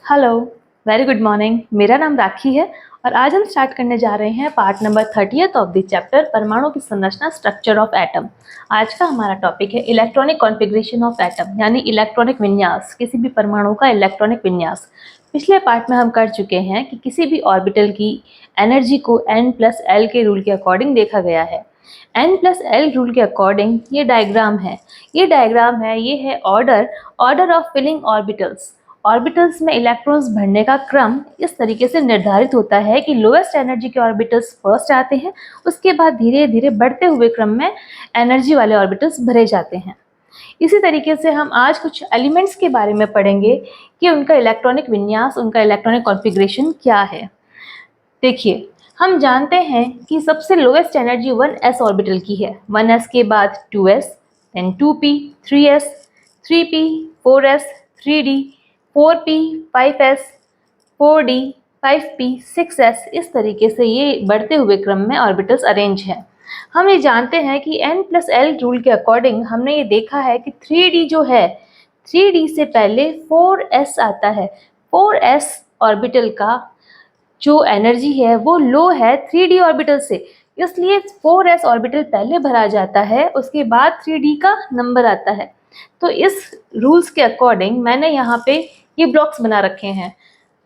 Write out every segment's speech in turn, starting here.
Hello, very good morning. मेरा नाम राखी है और आज हम स्टार्ट करने जा रहे हैं part number 30th of the chapter परमाणु की संरचना, स्ट्रक्चर ऑफ एटम। आज का हमारा टॉपिक है इलेक्ट्रॉनिक कॉन्फ़िगरेशन ऑफ एटम, यानी इलेक्ट्रॉनिक विन्यास, किसी भी परमाणु का इलेक्ट्रॉनिक विन्यास। पिछले पार्ट में हम कर चुके हैं कि किसी भी ऑर्बिटल की एनर्जी को n+l के रूल के अकॉर्डिंग देखा गया है। n+l रूल के अकॉर्डिंग ये डायग्राम है, ये है order of filling orbitals. Orbitals में इलेक्ट्रॉन्स भरने का क्रम इस तरीके से निर्धारित होता है कि लोएस्ट एनर्जी के ऑर्बिटल्स फर्स्ट आते हैं, उसके बाद धीरे धीरे बढ़ते हुए क्रम में एनर्जी वाले ऑर्बिटल्स भरे जाते हैं। इसी तरीके से हम आज कुछ एलिमेंट्स के बारे में पढ़ेंगे कि उनका इलेक्ट्रॉनिक विन्यास, उनका इलेक्ट्रॉनिक कॉन्फ़िगरेशन क्या है। देखिए, हम जानते हैं कि सबसे लोएस्ट एनर्जी 1s ऑर्बिटल की है। 1s के बाद 2s, then 2p, 3s, 3p, 4s, 3d, 4p, 5s, 4d, 5p, 6s, इस तरीके से ये बढ़ते हुए क्रम में ऑर्बिटल्स अरेंज हैं। हम ये जानते हैं कि n+l रूल के अकॉर्डिंग हमने ये देखा है कि 3d जो है, 3d से पहले 4s आता है। 4s ऑर्बिटल का जो एनर्जी है वो लो है 3d ऑर्बिटल से, इसलिए 4s ऑर्बिटल पहले भरा जाता है, उसके बाद 3d का नंबर आता है। तो इस रूल्स के अकॉर्डिंग मैंने यहाँ पे ये ब्लॉक्स बना रखे हैं।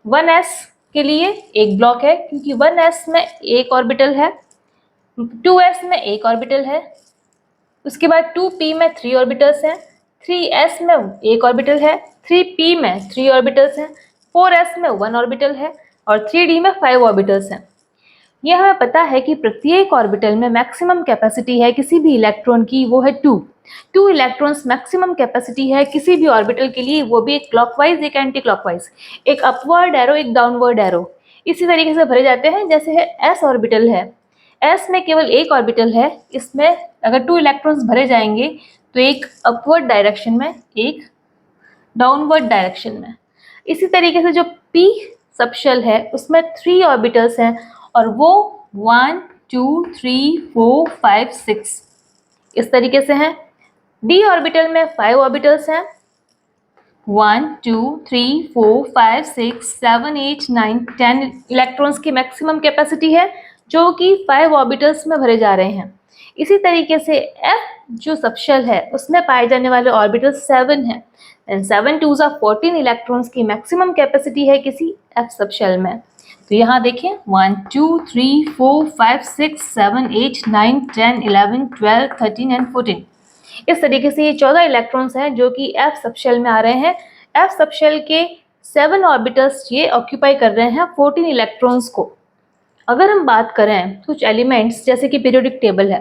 1s के लिए एक ब्लॉक है क्योंकि 1s में एक ऑर्बिटल है, 2s में एक ऑर्बिटल है, उसके बाद 2p में 3 ऑर्बिटल्स हैं, 3s में एक ऑर्बिटल है, 3p में 3 ऑर्बिटल्स हैं, 4s में 1 ऑर्बिटल है और 3d में 5 ऑर्बिटल्स हैं। यह हमें पता है कि प्रत्येक ऑर्बिटल में मैक्सिमम कैपेसिटी है किसी भी इलेक्ट्रॉन की, वो है 2 इलेक्ट्रॉन्स मैक्सिमम कैपेसिटी है किसी भी ऑर्बिटल के लिए, वो भी एक क्लॉकवाइज एक एंटी क्लॉकवाइज, एक अपवर्ड एरो एक डाउनवर्ड एरो। इसी तरीके से भरे जाते हैं। जैसे है s ऑर्बिटल है, s में केवल एक ऑर्बिटल है, इसमें अगर 2 इलेक्ट्रॉन्स भरे जाएंगे तो एक अपवर्ड डायरेक्शन में, एक डाउनवर्ड डायरेक्शन में। इसी तरीके से जो p सबशेल है उसमें 3 ऑर्बिटल्स हैं और वो 1 2 3 4 5 6 इस तरीके से हैं। d ऑर्बिटल में 5 ऑर्बिटल्स हैं, 1 2 3 4 5 6 7 8 9 10 इलेक्ट्रॉन्स की मैक्सिमम कैपेसिटी है जो कि 5 ऑर्बिटल्स में भरे जा रहे हैं। इसी तरीके से f जो सबशेल है उसमें पाए जाने वाले ऑर्बिटल्स 7 हैं। 7 2s are 14 इलेक्ट्रॉन्स की मैक्सिमम कैपेसिटी है किसी f सबशेल में। तो यहाँ देखें 1 2 3 4 5 6 7 8 9 10 11 12 13 एंड 14 इस तरीके से ये 14 इलेक्ट्रॉन्स हैं जो कि f सबशेल में आ रहे हैं। f सबशेल के 7 ऑर्बिटल्स ये ऑक्यूपाई कर रहे हैं 14 इलेक्ट्रॉन्स को। अगर हम बात करें कुछ एलिमेंट्स जैसे कि पीरियोडिक टेबल है,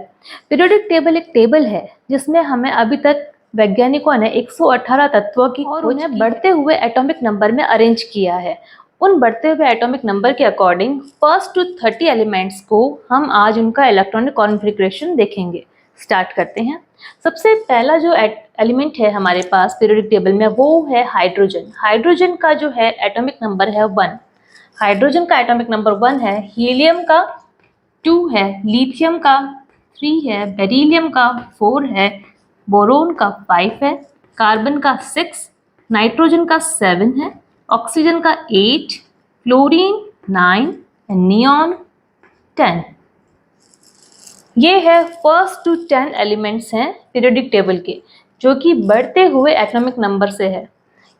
पीरियोडिक टेबल एक टेबल है जिसमें हमें अभी तक वैज्ञानिकों ने 118 तत्वों की और उन्हें बढ़ते हुए एटॉमिक नंबर में अरेंज किया है। उन बढ़ते हुए एटॉमिक नंबर के अकॉर्डिंग फर्स्ट टू 30 एलिमेंट्स को हम आज उनका इलेक्ट्रॉनिक कॉन्फ़िगरेशन देखेंगे। स्टार्ट करते हैं। सबसे पहला जो एलिमेंट है हमारे पास पीरियोडिक टेबल में वो है हाइड्रोजन। हाइड्रोजन का जो है एटॉमिक नंबर है 1। हाइड्रोजन का एटॉमिक नंबर 1 है, हीलियम का 2 है, लिथियम का 3 है, बेरिलियम का 4 है, बोरोन का 5 है, कार्बन का 6, नाइट्रोजन का 7 है, ऑक्सीजन का 8, फ्लोरीन 9 एंड नियॉन 10। ये है फर्स्ट टू 10 एलिमेंट्स हैं पीरियोडिक टेबल के जो कि बढ़ते हुए एटॉमिक नंबर से है।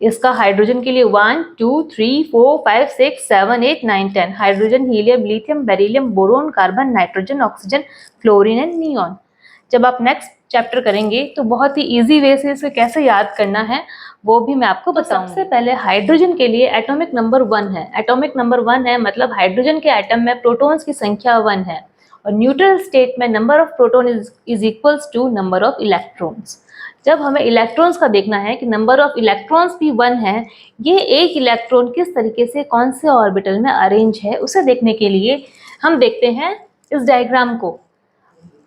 इसका हाइड्रोजन के लिए 1 2 3 4 5 6 7 8 9 10 hydrogen, helium, lithium, beryllium, boron, carbon, nitrogen, oxygen, fluorine and neon. जब आप नेक्स्ट चैप्टर करेंगे तो बहुत ही इजी वे से इसे कैसे याद करना है वो भी मैं आपको बताऊंगी। सबसे पहले हाइड्रोजन के लिए एटॉमिक नंबर 1 है। एटॉमिक नंबर 1 है मतलब हाइड्रोजन के एटम में प्रोटॉन्स की संख्या 1 है और न्यूट्रल स्टेट में number of proton is equals to number of electrons. जब हमें इलेक्ट्रॉन्स का देखना है कि नंबर ऑफ इलेक्ट्रॉन्स भी 1 है, ये एक इलेक्ट्रॉन किस तरीके से कौन से ऑर्बिटल में अरेंज है उसे देखने के लिए हम देखते हैं इस डायग्राम को।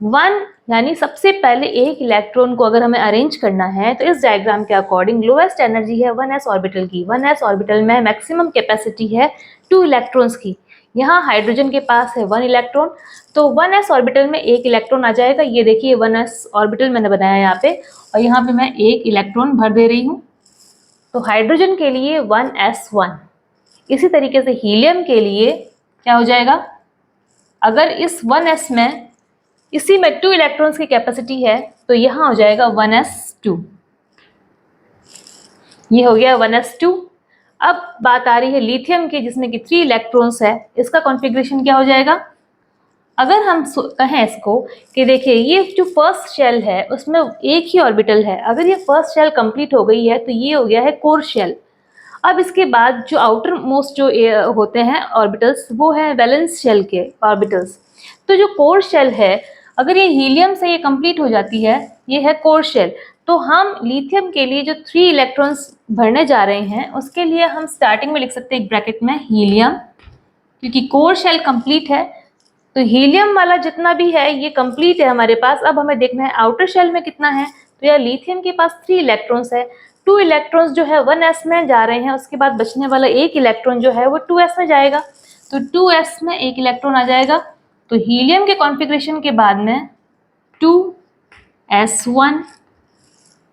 1 यानी सबसे पहले एक इलेक्ट्रॉन को अगर हमें अरेंज करना है तो इस डायग्राम के अकॉर्डिंग लोएस्ट एनर्जी है 1s ऑर्बिटल की। 1s ऑर्बिटल में मैक्सिमम कैपेसिटी है 2 इलेक्ट्रॉन्स की। यहाँ हाइड्रोजन के पास है 1 इलेक्ट्रॉन, तो 1s ऑर्बिटल में एक इलेक्ट्रॉन आ जाएगा। ये देखिए 1s ऑर्बिटल मैंने बनाया यहाँ पे और यहाँ पे मैं एक इलेक्ट्रॉन भर दे रही हूँ। तो हाइड्रोजन के लिए 1s1, इसी तरीके से हीलियम के लिए क्या हो जाएगा, अगर इस 1s में इसी में 2 इलेक्ट्रॉन्स की कैपेसिटी है तो यहाँ हो जाएगा 1s2, ये हो गया 1s2। अब बात आ रही है लिथियम की जिसमें कि 3 इलेक्ट्रॉन्स है, इसका कॉन्फ़िगरेशन क्या हो जाएगा। अगर हम कहें इसको कि देखिए ये जो फर्स्ट शेल है उसमें एक ही ऑर्बिटल है, अगर ये फर्स्ट शेल कंप्लीट हो गई है तो ये हो गया है कोर शेल। अब इसके बाद जो आउटर मोस्ट जो होते हैं ऑर्बिटल्स वो है वैलेंस शेल के ऑर्बिटल्स। तो जो कोर शेल है अगर ये हीलियम से ये कंप्लीट हो जाती है, ये है कोर शेल। तो हम लिथियम के लिए जो 3 इलेक्ट्रॉन्स भरने जा रहे हैं उसके लिए हम स्टार्टिंग में लिख सकते हैं एक ब्रैकेट में हीलियम, क्योंकि कोर शेल कंप्लीट है तो हीलियम वाला जितना भी है ये कंप्लीट है हमारे पास। अब हमें देखना है आउटर शेल में कितना है, तो यार लिथियम के पास 3 इलेक्ट्रॉन्स है, 2 इलेक्ट्रॉन्स जो है 1s में जा रहे हैं, उसके बाद बचने वाला एक इलेक्ट्रॉन जो है वो 2s में जाएगा, तो 2s में एक इलेक्ट्रॉन आ जाएगा। तो हीलियम के कॉन्फ़िगरेशन के बाद में 2s1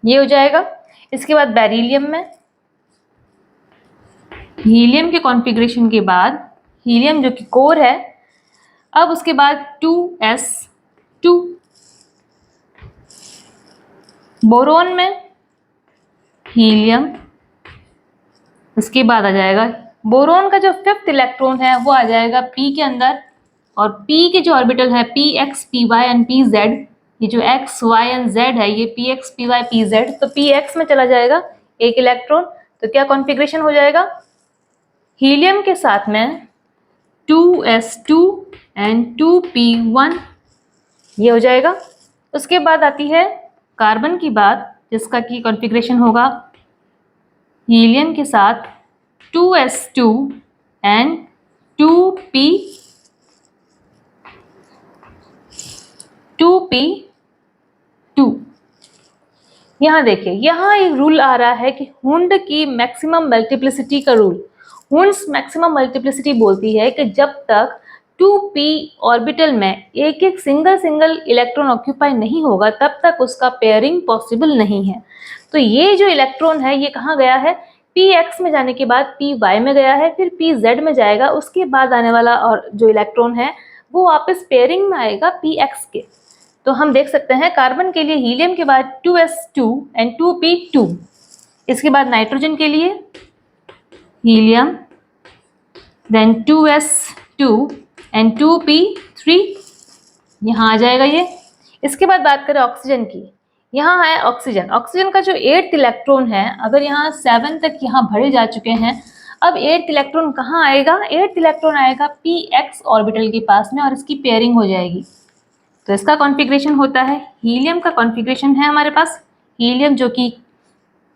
ये हो जाएगा। इसके बाद बेरिलियम में हीलियम के कॉन्फ़िगरेशन के बाद हीलियम जो कि कोर है, अब उसके बाद 2s2। बोरोन में हीलियम, उसके बाद आ जाएगा बोरोन का जो 5th इलेक्ट्रॉन है वो आ जाएगा p के अंदर, और p के जो ऑर्बिटल है px py एंड pz, ये जो x y एंड z है ये px py pz, तो px में चला जाएगा एक इलेक्ट्रॉन। तो क्या कॉन्फ़िगरेशन हो जाएगा, हीलियम के साथ में 2s2 एंड 2p1 ये हो जाएगा। उसके बाद आती है कार्बन की बात, जिसका की कॉन्फ़िगरेशन होगा हीलियम के साथ 2s2 एंड 2p2। यहाँ देखिए यहाँ एक रूल आ रहा है कि हुंड की मैक्सिमम मल्टीप्लिसिटी का रूल। हुंड्स मैक्सिमम मल्टीप्लिसिटी बोलती है कि जब तक 2p ऑर्बिटल में एक एक सिंगल इलेक्ट्रॉन ऑक्यूपाई नहीं होगा तब तक उसका पेयरिंग पॉसिबल नहीं है। तो ये जो इलेक्ट्रॉन है ये कहाँ गया है, px में जाने के बाद py में गया है, फिर pz में जाएगा, उसके बाद आने वाला और जो इलेक्ट्रॉन है वो वापस पेयरिंग में आएगा px के। तो हम देख सकते हैं कार्बन के लिए हीलियम के बाद 2s2 एंड 2p2। इसके बाद नाइट्रोजन के लिए helium then 2s2 and 2p3 यहाँ आ जाएगा ये। इसके बाद बात करें ऑक्सीजन की, यहाँ है ऑक्सीजन। ऑक्सीजन का जो 8th इलेक्ट्रॉन है, अगर यहाँ 7 तक यहाँ भरे जा चुके हैं, अब 8th इलेक्ट्रॉन कहाँ आएगा, 8th इलेक्ट्रॉन आएगा px ऑर्बिटल के पास में और इसकी पेयरिंग हो जाएगी। तो इसका कॉन्फ़िगरेशन होता है, हीलियम का कॉन्फ़िगरेशन है हमारे पास हीलियम जो कि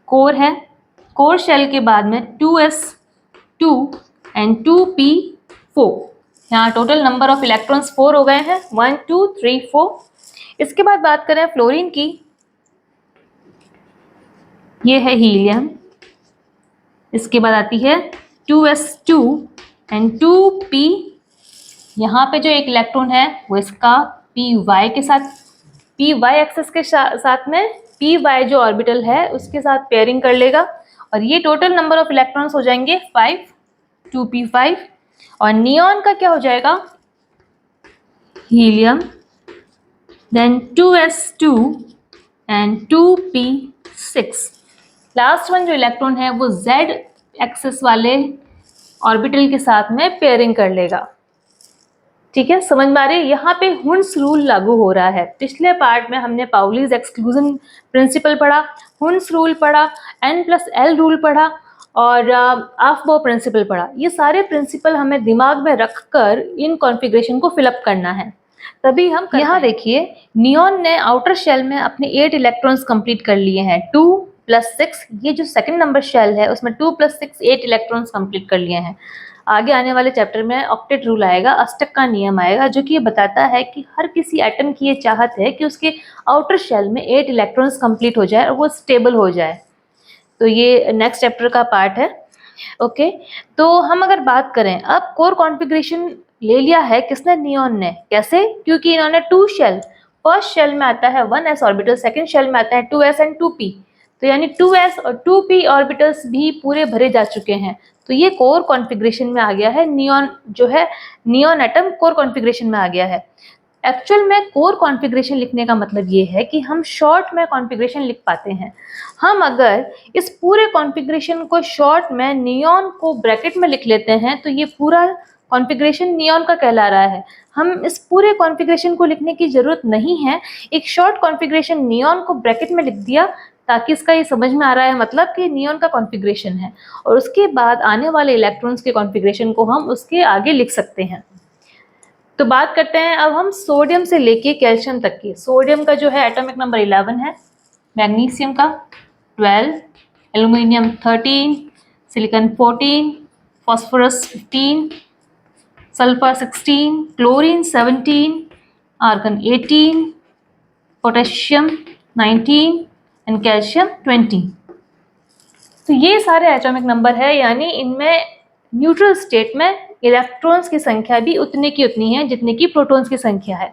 कोर है, कोर शेल के बाद में 2s2 एंड 2p4। यहाँ टोटल नंबर ऑफ इलेक्ट्रॉन्स 4 हो गए हैं, 1 2 3 4। इसके बाद बात करें फ्लोरीन की, ये है हीलियम, इसके बाद आती है 2s2 एंड 2p। यहाँ पे जो एक इलेक्ट्रॉन है वो इसका py के साथ, py एक्सिस के साथ में py जो ऑर्बिटल है उसके साथ पेयरिंग कर लेगा, और ये टोटल नंबर ऑफ इलेक्ट्रॉन्स हो जाएंगे 5 2p5। और नियॉन का क्या हो जाएगा, helium then 2s2 and 2p6। Last one जो इलेक्ट्रॉन है वो z एक्सिस वाले ऑर्बिटल के साथ में पेयरिंग कर लेगा। ठीक है, समझ में आ रही है। यहाँ पे हुंड्स रूल लागू हो रहा है। पिछले पार्ट में हमने पाउलीज एक्सक्लूजन प्रिंसिपल पढ़ा, हुंड्स रूल पढ़ा, n+l रूल पढ़ा और अफबाउ प्रिंसिपल पढ़ा। ये सारे प्रिंसिपल हमें दिमाग में रखकर इन कॉन्फ़िगरेशन को फिलअप करना है, तभी हम यहाँ देखिए नियॉन ने आउटर शेल में अपने 8 इलेक्ट्रॉन्स कंप्लीट कर लिए हैं, 2 + 6, ये जो सेकंड नंबर शेल है उसमें 2 + 6 8 इलेक्ट्रॉन्स कंप्लीट कर लिए हैं। आगे आने वाले चैप्टर में ऑक्टेट रूल आएगा, अष्टक का नियम आएगा, जो कि ये बताता है कि हर किसी एटम की ये चाहत है कि उसके आउटर शेल में 8 इलेक्ट्रॉन्स कंप्लीट हो जाए और वो स्टेबल हो जाए। तो ये नेक्स्ट चैप्टर का पार्ट है। ओके, तो हम अगर बात करें अब कोर कॉन्फ़िगरेशन ले लिया है किसने, नियॉन ने। कैसे, क्योंकि इन्होंने 2 शेल, फर्स्ट शेल में आता है 1s ऑर्बिटल, सेकंड शेल में आता है 2s एंड 2p, तो यानी 2s और 2p ऑर्बिटल्स भी पूरे भरे जा चुके हैं। तो तो ये कोर कॉन्फ़िगरेशन में आ गया है, नियॉन जो है नियॉन एटम कोर कॉन्फ़िगरेशन में आ गया है। एक्चुअल में कोर कॉन्फ़िगरेशन लिखने का मतलब ये है कि हम शॉर्ट में कॉन्फ़िगरेशन लिख पाते हैं। हम अगर इस पूरे कॉन्फ़िगरेशन को शॉर्ट में नियॉन को ब्रैकेट में लिख लेते हैं तो ये पूरा कॉन्फ़िगरेशन नियॉन का कहला रहा है। हम इस पूरे कॉन्फ़िगरेशन को लिखने की ज़रूरत नहीं है, एक शॉर्ट कॉन्फ़िगरेशन नियॉन को ब्रैकेट में लिख दिया ताकि इसका ये समझ में आ रहा है मतलब कि नियॉन का कॉन्फ़िगरेशन है, और उसके बाद आने वाले इलेक्ट्रॉन्स के कॉन्फ़िगरेशन को हम उसके आगे लिख सकते हैं। तो बात करते हैं अब हम सोडियम से लेके कैल्शियम तक की। सोडियम का जो है एटॉमिक नंबर 11 है, मैग्नीशियम का 12, aluminium 13, silicon 14, phosphorus 15, sulphur 16, chlorine 17, argon 18, potassium 19 and calcium 20। तो ये सारे एटॉमिक नंबर है, यानी इनमें न्यूट्रल स्टेट में इलेक्ट्रॉन्स की संख्या भी उतने की उतनी है जितने की प्रोटॉन्स की संख्या है।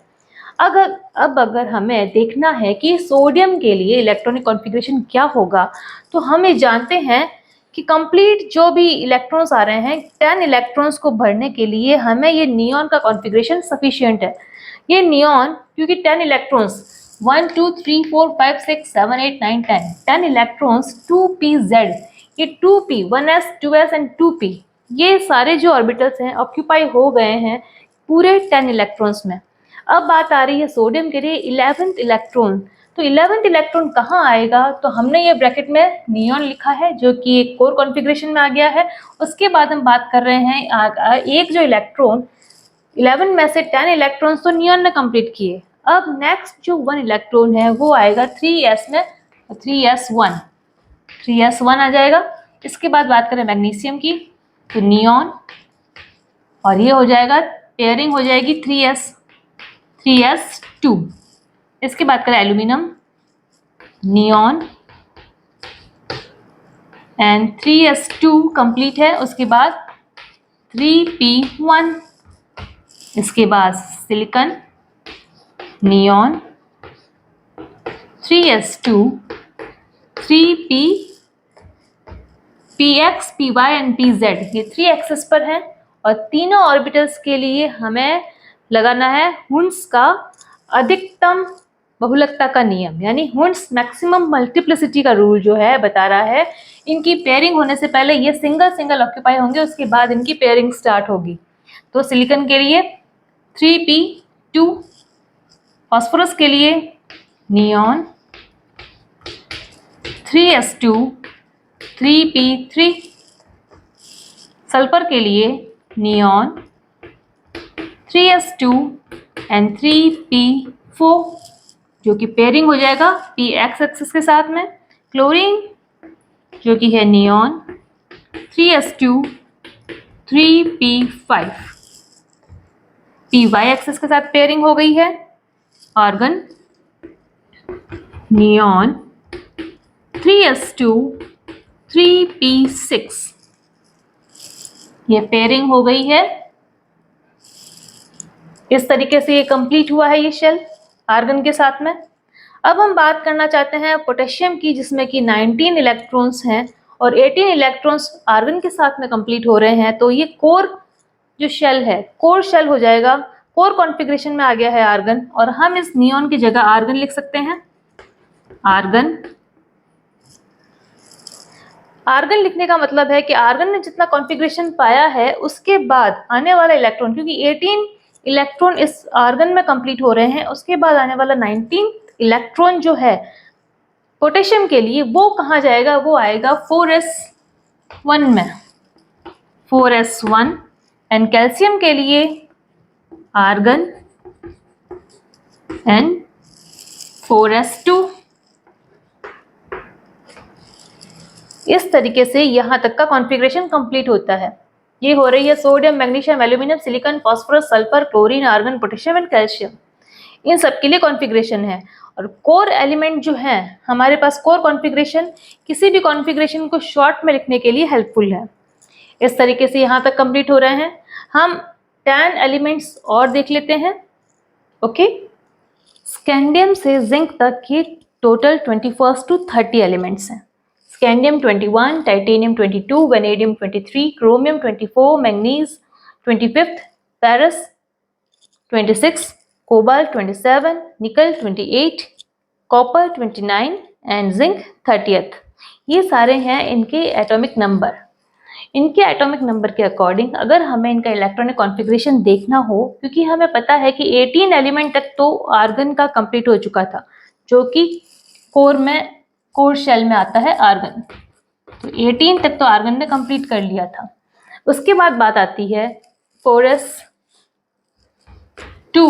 अगर हमें देखना है कि सोडियम के लिए इलेक्ट्रॉनिक कॉन्फ़िगरेशन क्या होगा, तो हम ये जानते हैं कि कंप्लीट जो भी इलेक्ट्रॉन्स आ रहे हैं 10 इलेक्ट्रॉन्स को भरने के लिए हमें ये नियॉन का कॉन्फ़िगरेशन सफिशिएंट है। ये नियॉन क्योंकि 10 इलेक्ट्रॉन्स 1 2 3 4 5 6 7 8 9 10 इलेक्ट्रॉन्स 2pz, ये 2p 1s 2s and 2p, ये सारे जो ऑर्बिटल्स हैं ऑक्यूपाई हो गए हैं पूरे 10 इलेक्ट्रॉन्स में। अब बात आ रही है सोडियम के लिए 11th इलेक्ट्रॉन। तो 11th इलेक्ट्रॉन कहाँ आएगा, तो हमने ये ब्रैकेट में नियॉन लिखा है जो कि एक कोर कॉन्फ़िगरेशन में आ गया है। उसके बाद हम बात कर रहे हैं एक जो इलेक्ट्रॉन 11 में से 10 इलेक्ट्रॉन्स तो नियॉन ने कंप्लीट किए। अब नेक्स्ट जो 1 इलेक्ट्रॉन है वो आएगा 3s में, 3s1 आ जाएगा। इसके बाद बात करें मैग्नीशियम की, तो नियॉन, और ये हो जाएगा पेयरिंग हो जाएगी 3s2। इसके बाद करें aluminium, neon and 3s2 complete है। उसके बाद 3p1, इसके बाद silicon, neon, 3s2, 3p, px, py and pz, ये 3 एक्सेस पर हैं। और तीनों ऑर्बिटल्स के लिए हमें लगाना है हुंड्स का अधिकतम बहुलकता का नियम, यानी हुंड्स मैक्सिमम मल्टीप्लिसिटी का रूल जो है बता रहा है इनकी पेयरिंग होने से पहले ये सिंगल सिंगल ऑक्यूपाई होंगे, उसके बाद इनकी पेयरिंग स्टार्ट होगी। तो सिलिकॉन के लिए 3p2, फास्फोरस के लिए नियॉन, 3s2, 3p3, सल्फर के लिए नियॉन, 3s2 एंड 3p4, जो कि पेयरिंग हो जाएगा px एक्सिस के साथ में। क्लोरीन जो कि है neon, 3s2, 3p5, py axis के साथ पेयरिंग हो गई है। आर्गन, नियॉन, 3s2, 3p6, ये पेयरिंग हो गई है। इस तरीके से ये कंप्लीट हुआ है ये शेल आर्गन के साथ में। अब हम बात करना चाहते हैं पोटेशियम की, जिसमें कि 19 इलेक्ट्रॉन्स हैं और 18 इलेक्ट्रॉन्स आर्गन के साथ में कंप्लीट हो रहे हैं। तो ये कोर जो शेल है, कोर शेल हो जाएगा, कोर कॉन्फ़िगरेशन में आ गया है आर्गन, और हम इस नियॉन की जगह आर्गन लिख सकते हैं। आर्गन, आर्गन लिखने का मतलब है कि आर्गन ने जितना कॉन्फ़िगरेशन पाया है उसके बाद आने वाला इलेक्ट्रॉन, क्योंकि 18 इलेक्ट्रॉन इस आर्गन में कंप्लीट हो रहे हैं, उसके बाद आने वाला 19 इलेक्ट्रॉन जो है पोटेशियम के लिए वो कहाँ जाएगा, वो आएगा 4s1 में, 4s1। एंड कैल्शियम के लिए आर्गन एंड 4s2। इस तरीके से यहाँ तक का कॉन्फ़िगरेशन कंप्लीट होता है। ये हो रही है sodium, magnesium, aluminium, silicon, phosphorus, sulphur, chlorine, argon, potassium and calcium, इन सब के लिए कॉन्फ़िगरेशन है। और कोर एलिमेंट जो है हमारे पास, कोर कॉन्फ़िगरेशन किसी भी कॉन्फ़िगरेशन को शॉर्ट में लिखने के लिए हेल्पफुल है। इस तरीके से यहाँ तक कंप्लीट हो रहे हैं। हम 10 एलिमेंट्स और देख लेते हैं। ओके, स्कैंडियम से जिंक तक की टोटल 21 to 30 एलिमेंट्स हैं। Scandium 21, titanium 22, vanadium 23, chromium 24, manganese 25, ferrous 26, cobalt 27, निकल 28, कॉपर 29 एंड जिंक 30th। ये सारे हैं इनके एटॉमिक नंबर। इनके एटॉमिक नंबर के अकॉर्डिंग अगर हमें इनका इलेक्ट्रॉनिक कॉन्फ़िगरेशन देखना हो, क्योंकि हमें पता है कि 18 एलिमेंट तक तो आर्गन का कंप्लीट हो चुका था, जो कि कोर शेल में आता है आर्गन। तो 18 तक तो आर्गन ने कंप्लीट कर लिया था। उसके बाद बात आती है फोरस 2,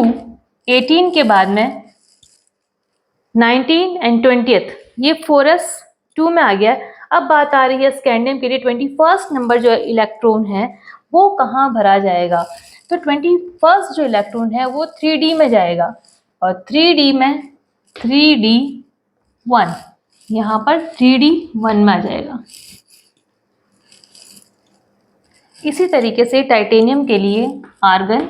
18 के बाद में 19 एंड 20th, ये फोरस 2 में आ गया। अब बात आ रही है स्कैंडियम के लिए 21st नंबर जो इलेक्ट्रॉन है वो कहाँ भरा जाएगा। तो 21st जो इलेक्ट्रॉन है वो 3D में जाएगा, और 3D में 3D1, यहाँ पर 3D1 में आ जाएगा। इसी तरीके से टाइटेनियम के लिए आर्गन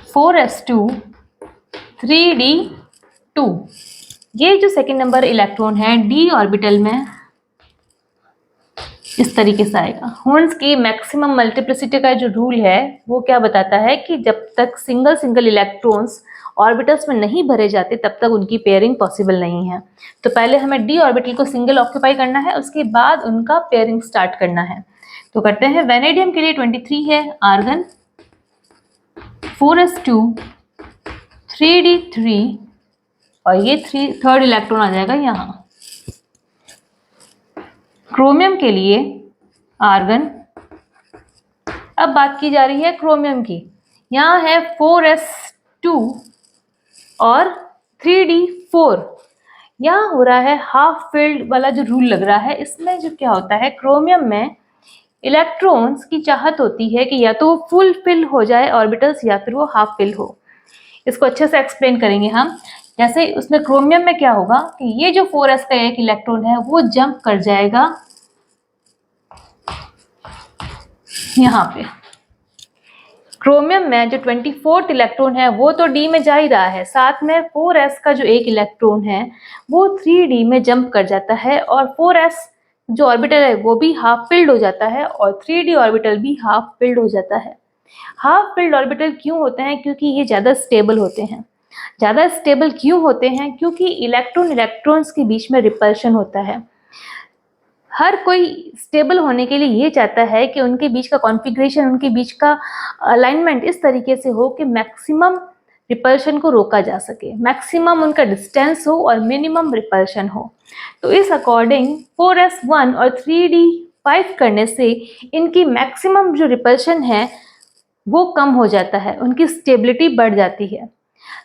4s2 3d2, ये जो सेकेंड नंबर इलेक्ट्रॉन है d ऑर्बिटल में इस तरीके से आएगा। हॉर्न्स की मैक्सिमम मल्टीप्लिसिटी का जो रूल है वो क्या बताता है कि जब तक सिंगल इलेक्ट्रॉन्स ऑर्बिटल्स में नहीं भरे जाते तब तक उनकी पेयरिंग पॉसिबल नहीं है। तो पहले हमें d ऑर्बिटल को सिंगल ऑक्यूपाई करना है, उसके बाद उनका पेयरिंग स्टार्ट करना है। तो करते हैं। वेनेडियम के लिए 23 है आर्गन 4s2 3d3, और ये थर्ड इलेक्ट्रॉन आ जाएगा यहाँ। क्रोमियम के लिए आर्गन, अब बात की जा रही है क्रोमियम की। यहाँ है 4s2 और 3d4। यहाँ हो रहा है हाफ फिल्ड वाला जो रूल लग रहा है। इसमें जो क्या होता है, क्रोमियम में इलेक्ट्रॉन्स की चाहत होती है कि या तो वो फुल फिल हो जाए ऑर्बिटल्स, या फिर वो हाफ फिल हो। इसको अच्छे से एक्सप्लेन करेंगे हम। जैसे उसमें क्रोमियम में क्या होगा कि ये जो 4s का एक इलेक्ट्रॉन है वो जंप कर जाएगा यहाँ पे। क्रोमियम में जो 24th इलेक्ट्रॉन है वो तो d में जा ही रहा है, साथ में 4s का जो एक इलेक्ट्रॉन है वो 3d में जंप कर जाता है, और 4s जो ऑर्बिटल है वो भी हाफ फिल्ड हो जाता है, और 3d ऑर्बिटल भी हाफ फिल्ड हो जाता है। हाफ फिल्ड ऑर्बिटल क्यों होते हैं? क्योंकि ये ज़्यादा स्टेबल होते हैं। ज़्यादा स्टेबल क्यों होते हैं? क्योंकि इलेक्ट्रॉन्स के बीच में रिपल्शन होता है। हर कोई स्टेबल होने के लिए ये चाहता है कि उनके बीच का कॉन्फ़िगरेशन, उनके बीच का अलाइनमेंट इस तरीके से हो कि मैक्सिमम रिपल्शन को रोका जा सके, मैक्सिमम उनका डिस्टेंस हो और मिनिमम रिपल्शन हो। तो इस अकॉर्डिंग 4s1 और 3d5 करने से इनकी मैक्सिमम जो रिपल्शन है वो कम हो जाता है, उनकी स्टेबिलिटी बढ़ जाती है।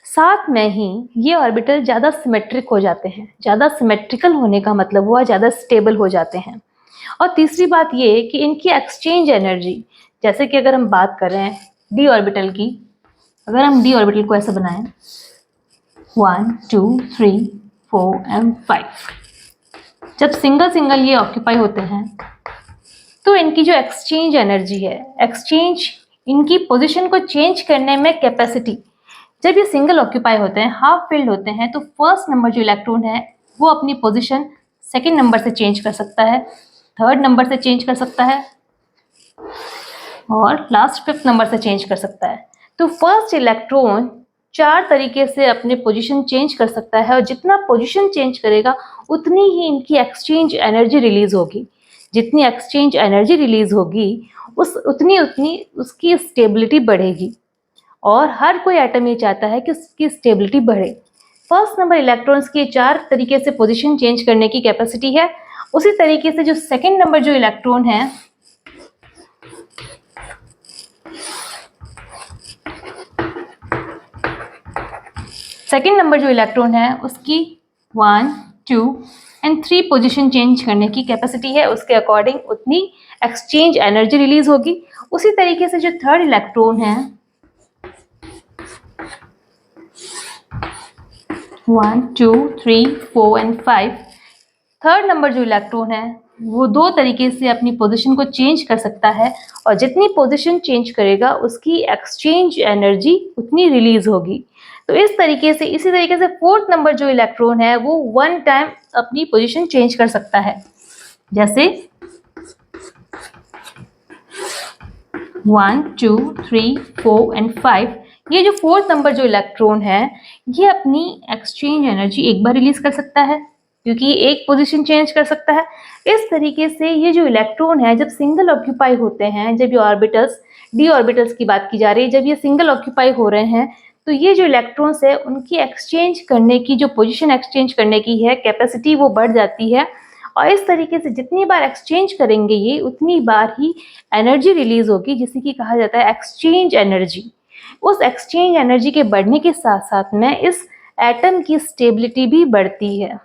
साथ में ही ये ऑर्बिटल ज़्यादा सिमेट्रिक हो जाते हैं। ज़्यादा सिमेट्रिकल होने का मतलब हुआ ज़्यादा स्टेबल हो जाते हैं। और तीसरी बात ये कि इनकी एक्सचेंज एनर्जी, जैसे कि अगर हम बात कर रहे हैं डी ऑर्बिटल की, अगर हम डी ऑर्बिटल को ऐसे बनाएं 1 2 3 4 एंड 5, जब सिंगल ये ऑक्यूपाई होते हैं तो इनकी जो एक्सचेंज एनर्जी है, एक्सचेंज इनकी पोजीशन को चेंज करने में कैपेसिटी, जब ये सिंगल ऑक्यूपाई होते हैं, हाफ फिल्ड होते हैं, तो फर्स्ट नंबर जो इलेक्ट्रॉन है वो अपनी पोजीशन सेकंड नंबर से चेंज कर सकता है, थर्ड नंबर से चेंज कर सकता है, और लास्ट फिफ्थ नंबर से चेंज कर सकता है। तो फर्स्ट इलेक्ट्रॉन 4 तरीके से अपने पोजीशन चेंज कर सकता है, और जितना पोजीशन चेंज करेगा उतनी ही इनकी एक्सचेंज एनर्जी रिलीज होगी। जितनी एक्सचेंज एनर्जी रिलीज होगी उतनी उसकी स्टेबिलिटी बढ़ेगी, और हर कोई एटम ये चाहता है कि उसकी स्टेबिलिटी बढ़े। फर्स्ट नंबर इलेक्ट्रॉन्स की 4 तरीके से पोजीशन चेंज करने की कैपेसिटी है। उसी तरीके से जो सेकेंड नंबर जो इलेक्ट्रॉन है उसकी 1 2 एंड 3 पोजीशन चेंज करने की कैपेसिटी है। उसके अकॉर्डिंग उतनी एक्सचेंज एनर्जी रिलीज होगी। उसी तरीके से जो थर्ड इलेक्ट्रॉन है 1 2 3 4 एंड 5, थर्ड नंबर जो इलेक्ट्रॉन है वो 2 तरीके से अपनी पोजीशन को चेंज कर सकता है, और जितनी पोजीशन चेंज करेगा उसकी एक्सचेंज एनर्जी उतनी रिलीज होगी। तो इसी तरीके से फोर्थ नंबर जो इलेक्ट्रॉन है वो वन टाइम अपनी पोजीशन चेंज कर सकता है। जैसे 1 2 3 4 एंड 5, ये जो फोर्थ नंबर जो इलेक्ट्रॉन है ये अपनी एक्सचेंज एनर्जी एक बार रिलीज कर सकता है, क्योंकि एक पोजीशन चेंज कर सकता है। इस तरीके से ये जो इलेक्ट्रॉन है जब सिंगल ऑक्यूपाई होते हैं, जब ये ऑर्बिटल्स, डी ऑर्बिटल्स की बात की जा रही है, जब ये सिंगल ऑक्यूपाई हो रहे हैं तो ये जो इलेक्ट्रॉन्स है उनकी एक्सचेंज करने की, जो पोजीशन एक्सचेंज करने की है कैपेसिटी, वो बढ़ जाती है। और इस तरीके से जितनी बार एक्सचेंज करेंगे ये, उतनी बार ही एनर्जी रिलीज होगी, जिसे कि कहा जाता है एक्सचेंज एनर्जी। उस एक्सचेंज एनर्जी के बढ़ने के साथ साथ में इस एटम की स्टेबिलिटी भी बढ़ती है।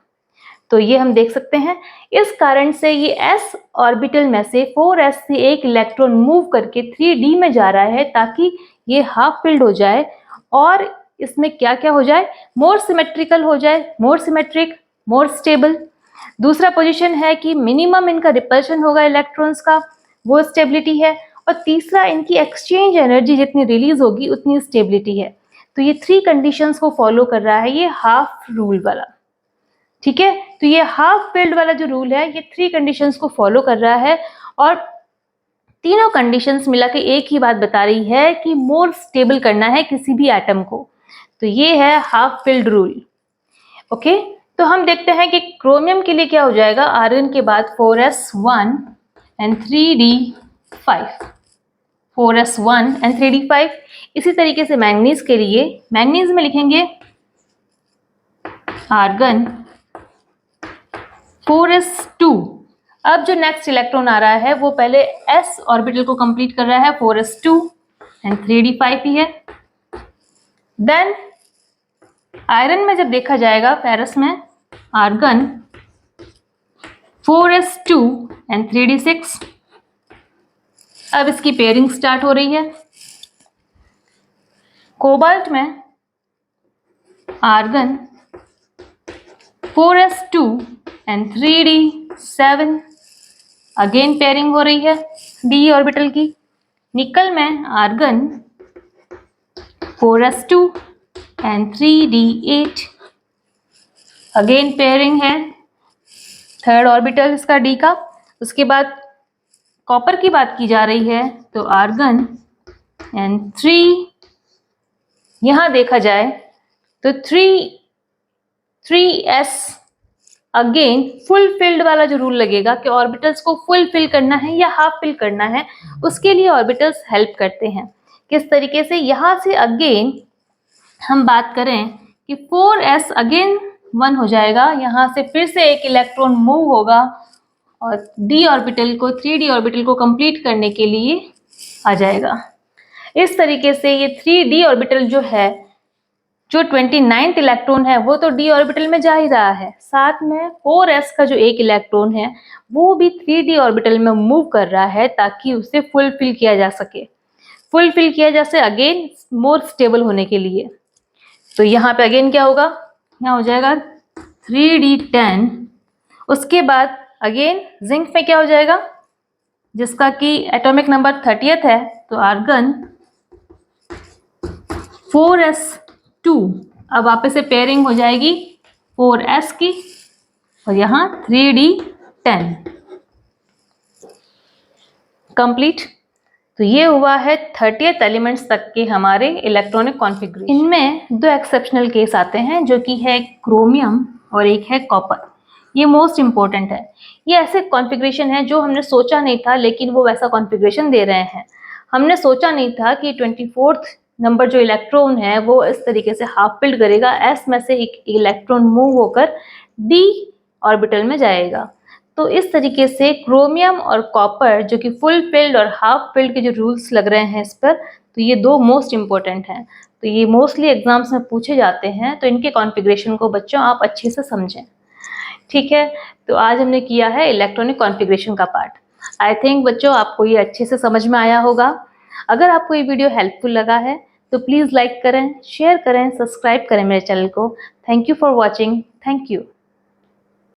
तो ये हम देख सकते हैं। इस कारण से ये s ऑर्बिटल में से 4s से एक इलेक्ट्रॉन मूव करके 3d में जा रहा है, ताकि ये हाफ फिल्ड हो जाए और इसमें क्या क्या हो जाए, मोर सिमेट्रिकल हो जाए, मोर सिमेट्रिक, मोर स्टेबल। दूसरा पोजीशन है कि मिनिमम इनका रिपल्शन होगा इलेक्ट्रॉन्स का, वो स्टेबिलिटी है। और तीसरा, इनकी एक्सचेंज एनर्जी जितनी रिलीज होगी उतनी स्टेबिलिटी है। तो ये 3 कंडीशंस को फॉलो कर रहा है ये हाफ रूल वाला। ठीक है, तो ये हाफ फिल्ड वाला जो रूल है ये 3 कंडीशंस को फॉलो कर रहा है, और तीनों कंडीशंस मिला के एक ही बात बता रही है कि मोर स्टेबल करना है किसी भी एटम को। तो ये है हाफ फिल्ड रूल। ओके, तो हम देखते हैं कि क्रोमियम के लिए क्या हो जाएगा। आर्गन के बाद 4s1 and 3d5, 4s1 and 3d5। इसी तरीके से मैंगनीज के लिए, मैंगनीज में लिखेंगे आर्गन 4s2। अब जो नेक्स्ट इलेक्ट्रॉन आ रहा है वो पहले s ऑर्बिटल को कंप्लीट कर रहा है, 4s2 एंड 3d5 ही है। देन आयरन में जब देखा जाएगा, फेरस में आर्गन 4s2 एंड 3d6। अब इसकी पेयरिंग स्टार्ट हो रही है। कोबाल्ट में argon 4s2 and 3d7, again pairing हो रही है d ऑर्बिटल की। निकल में argon 4s2 and 3d8, again pairing है, थर्ड ऑर्बिटल इसका d का। उसके बाद कॉपर की बात की जा रही है तो आर्गन एंड 3, यहां देखा जाए तो 3s अगेन फुल फिल्ड वाला जो रूल लगेगा कि ऑर्बिटल्स को फुल फिल करना है या हाफ फिल करना है, उसके लिए ऑर्बिटल्स हेल्प करते हैं। किस तरीके से, यहां से अगेन हम बात करें कि 4s अगेन 1 हो जाएगा, यहाँ से फिर से एक इलेक्ट्रॉन मूव होगा और d ऑर्बिटल को, 3d ऑर्बिटल को कंप्लीट करने के लिए आ जाएगा। इस तरीके से ये 3d ऑर्बिटल जो है, जो 29th इलेक्ट्रॉन है वो तो d ऑर्बिटल में जा ही रहा है, साथ में 4s का जो एक इलेक्ट्रॉन है वो भी 3d ऑर्बिटल में मूव कर रहा है, ताकि उसे फुलफिल किया जा सके, फुलफिल किया जा सके अगेन मोर स्टेबल होने के लिए। तो यहाँ पे अगेन क्या होगा, यहाँ हो जाएगा 3d10। उसके बाद अगेन जिंक में क्या हो जाएगा, जिसका कि एटॉमिक नंबर 30th है, तो आर्गन 4s2, अब वापस से पेयरिंग हो जाएगी 4s की, और यहाँ 3d10 कंप्लीट। तो ये हुआ है 30th एलिमेंट्स तक के हमारे इलेक्ट्रॉनिक कॉन्फ़िगरेशन। इनमें 2 एक्सेप्शनल केस आते हैं, जो कि है क्रोमियम और एक है कॉपर। ये मोस्ट इम्पोर्टेंट है। ये ऐसे कॉन्फ़िगरेशन है जो हमने सोचा नहीं था, लेकिन वो वैसा कॉन्फ़िगरेशन दे रहे हैं। हमने सोचा नहीं था कि 24th नंबर जो इलेक्ट्रॉन है वो इस तरीके से हाफ फिल्ड करेगा, s में से एक इलेक्ट्रॉन मूव होकर d ऑर्बिटल में जाएगा। तो इस तरीके से क्रोमियम और कॉपर, जो कि फुल फिल्ड और हाफ फिल्ड के जो रूल्स लग रहे हैं इस पर, तो ये 2 मोस्ट इम्पोर्टेंट हैं। तो ये मोस्टली एग्जाम्स में पूछे जाते हैं, तो इनके कॉन्फ़िगरेशन को बच्चों आप अच्छे से समझें। ठीक है, तो आज हमने किया है इलेक्ट्रॉनिक कॉन्फ़िगरेशन का पार्ट। आई थिंक बच्चों आपको ये अच्छे से समझ में आया होगा। अगर आपको ये वीडियो हेल्पफुल लगा है तो प्लीज़ लाइक करें, शेयर करें, सब्सक्राइब करें मेरे चैनल को। Thank you for watching. Thank you.